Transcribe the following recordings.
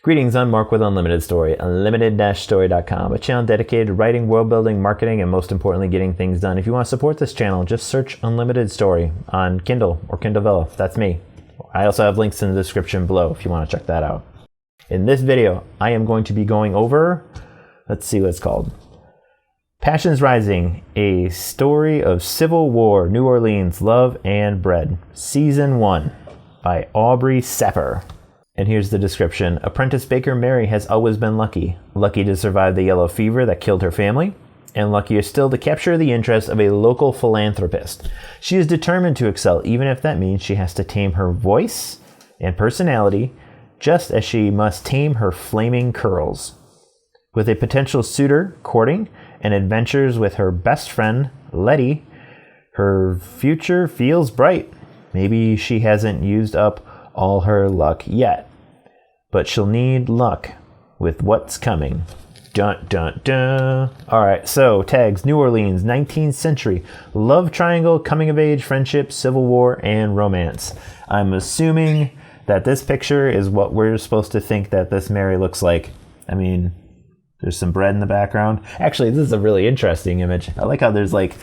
Greetings, I'm Mark with Unlimited Story, unlimited-story.com, a channel dedicated to writing, world building, marketing, and most importantly, getting things done. If you want to support this channel, just search Unlimited Story on Kindle or Kindle Vella. That's me. I also have links in the description below if you want to check that out. In this video, I am going to be going over, let's see what it's called. Passions Rising, a story of Civil War, New Orleans, love, and bread. Season 1 by Audrey Sapper. And here's the description. Apprentice baker Mary has always been lucky. Lucky to survive the yellow fever that killed her family, and luckier still to capture the interest of a local philanthropist. She is determined to excel, even if that means she has to tame her voice and personality, just as she must tame her flaming curls. With a potential suitor courting and adventures with her best friend, Letty, her future feels bright. Maybe she hasn't used up all her luck yet, but she'll need luck with what's coming. Dun dun dun. All right, so tags: New Orleans, 19th century, love triangle, coming of age, friendship, civil war, and romance. I'm assuming that this picture is what we're supposed to think that this Mary looks like. I mean, there's some bread in the background. Actually, this is a really interesting image. I like how there's like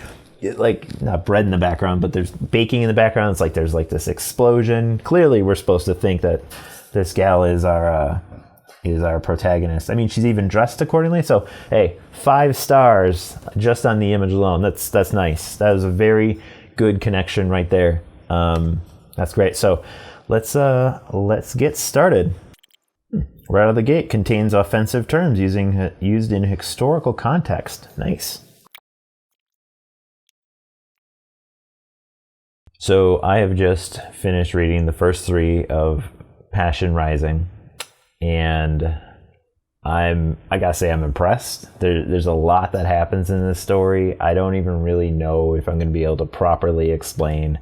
not bread in the background, but there's baking in the background. It's like there's like this explosion. Clearly, we're supposed to think that this gal is our protagonist. I mean, she's even dressed accordingly. So, hey, 5 stars just on the image alone. That's nice. That was a very good connection right there. That's great. So, let's get started. Right out of the gate, contains offensive terms used in historical context. Nice. So I have just finished reading the first 3 of Passion Rising, and I gotta say I'm impressed. There's a lot that happens in this story. I don't even really know if I'm going to be able to properly explain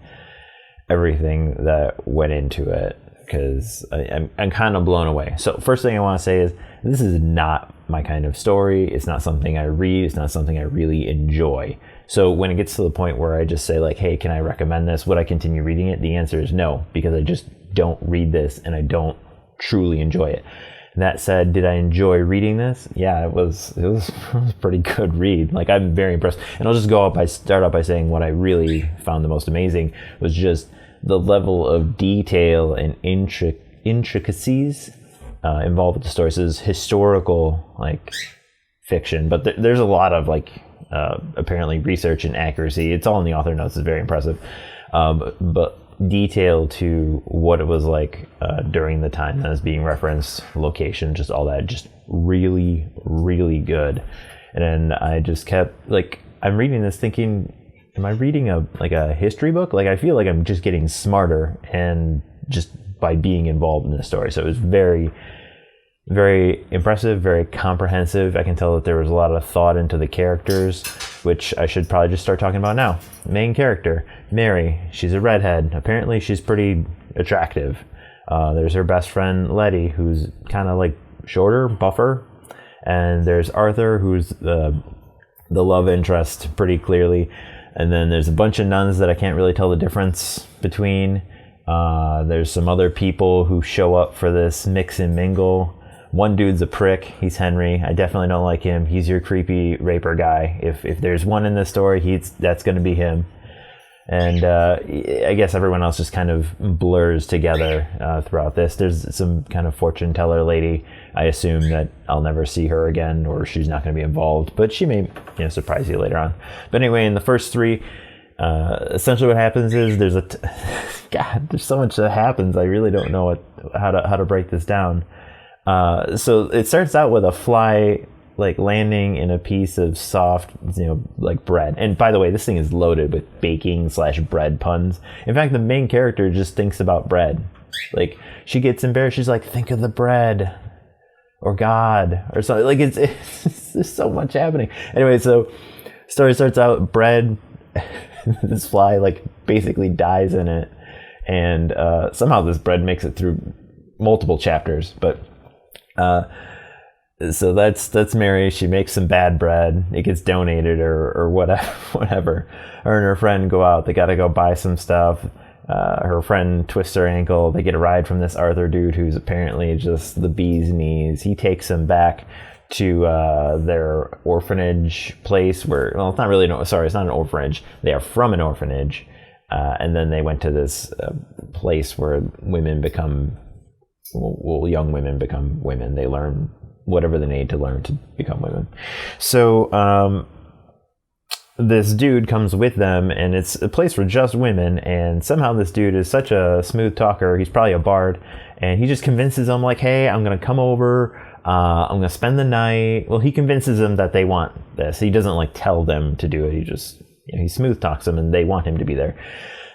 everything that went into it, because I'm kind of blown away. So first thing I want to say is this is not my kind of story. It's not something I read. It's not something I really enjoy. So when it gets to the point where I just say like, hey, can I recommend this? Would I continue reading it? The answer is no, because I just don't read this and I don't truly enjoy it. That said, did I enjoy reading this? Yeah, it was a pretty good read. Like, I'm very impressed. And I'll just start out by saying what I really found the most amazing was just the level of detail and intricacies involved with the story. So this is historical like fiction, but there's a lot of like apparently research and accuracy. It's all in the author notes. It's very impressive, but detail to what it was like during the time that is being referenced, location, just all that, just really, really good. And then I just kept like, I'm reading this thinking, am I reading a history book? Like, I feel like I'm just getting smarter and just by being involved in the story. So it was very, very impressive, very comprehensive. I can tell that there was a lot of thought into the characters, which I should probably just start talking about now. Main character, Mary. She's a redhead. Apparently she's pretty attractive. There's her best friend, Letty, who's kind of like shorter, buffer. And there's Arthur, who's the love interest pretty clearly. And then there's a bunch of nuns that I can't really tell the difference between. There's some other people who show up for this mix and mingle. One dude's a prick. He's Henry. I definitely don't like him. He's your creepy raper guy. If there's one in this story, that's going to be him. And I guess everyone else just kind of blurs together throughout this. There's some kind of fortune teller lady. I assume that I'll never see her again, or she's not going to be involved. But she may, surprise you later on. But anyway, in the first 3, essentially what happens is God, there's so much that happens. I really don't know how to break this down. So it starts out with a fly like landing in a piece of soft, like bread. And by the way, this thing is loaded with baking/bread puns. In fact, the main character just thinks about bread. Like, she gets embarrassed. She's like, think of the bread or God or something. Like, it's there's so much happening. Anyway, so story starts out bread. This fly like basically dies in it. And somehow this bread makes it through multiple chapters, but so that's Mary. She makes some bad bread. It gets donated or whatever. Her and her friend go out. They got to go buy some stuff. her friend twists her ankle. They get a ride from this Arthur dude who's apparently just the bee's knees. He takes them back to their orphanage place where, well, it's not really, it's not an orphanage. They are from an orphanage. And then they went to this place where women become, young women become women. They learn whatever they need to learn to become women. So this dude comes with them, and it's a place for just women. And somehow this dude is such a smooth talker. He's probably a bard. And he just convinces them, like, hey, I'm going to come over. I'm going to spend the night. Well, he convinces them that they want this. He doesn't, like, tell them to do it. He just, he smooth talks them, and they want him to be there.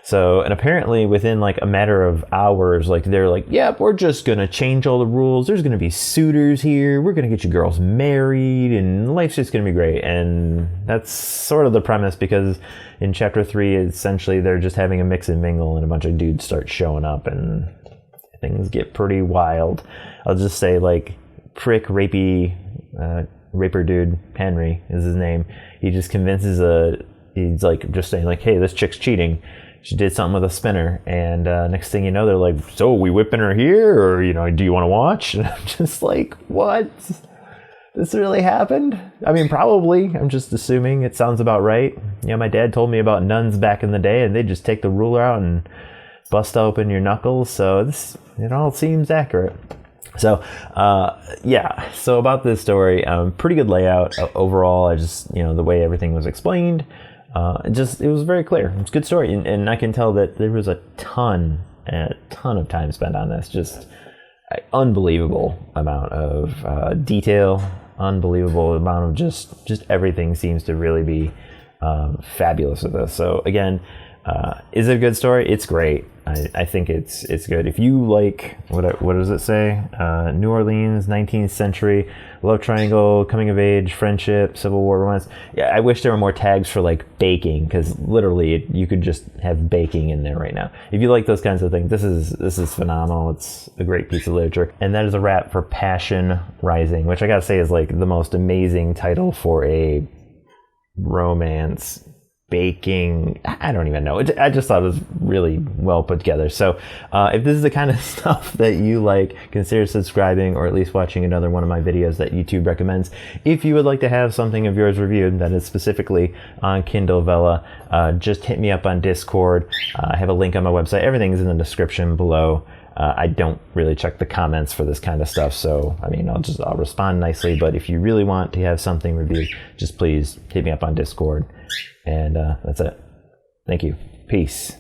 So, and apparently within like a matter of hours, like they're like, yep, we're just going to change all the rules. There's going to be suitors here. We're going to get you girls married, and life's just going to be great. And that's sort of the premise, because in chapter 3, essentially they're just having a mix and mingle, and a bunch of dudes start showing up, and things get pretty wild. I'll just say, like, raper dude, Henry is his name. He just convinces he's like just saying like, hey, this chick's cheating. She did something with a spinner, and next thing you know, they're like, so we whipping her here, or, do you want to watch? And I'm just like, what? This really happened? I mean, probably. I'm just assuming. It sounds about right. My dad told me about nuns back in the day, and they just take the ruler out and bust open your knuckles. So it all seems accurate. So, so about this story, pretty good layout overall. I just, the way everything was explained, it was very clear. It's a good story. And I can tell that there was a ton of time spent on this. Just unbelievable amount of detail, unbelievable amount of just everything seems to really be fabulous with this. So again, is it a good story? It's great. I think it's good. If you like, what does it say? New Orleans, 19th century, love triangle, coming of age, friendship, Civil War, romance. Yeah, I wish there were more tags for like baking, because literally you could just have baking in there right now. If you like those kinds of things, this is phenomenal. It's a great piece of literature. And that is a wrap for Passion Rising, which I gotta say is like the most amazing title for a romance baking. I don't even know. I just thought it was really well put together. So if this is the kind of stuff that you like, consider subscribing, or at least watching another one of my videos that YouTube recommends. If you would like to have something of yours reviewed that is specifically on Kindle Vella, just hit me up on Discord. I have a link on my website. Everything is in the description below. I don't really check the comments for this kind of stuff, so I mean, I'll respond nicely. But if you really want to have something reviewed, just please hit me up on Discord. And that's it. Thank you. Peace.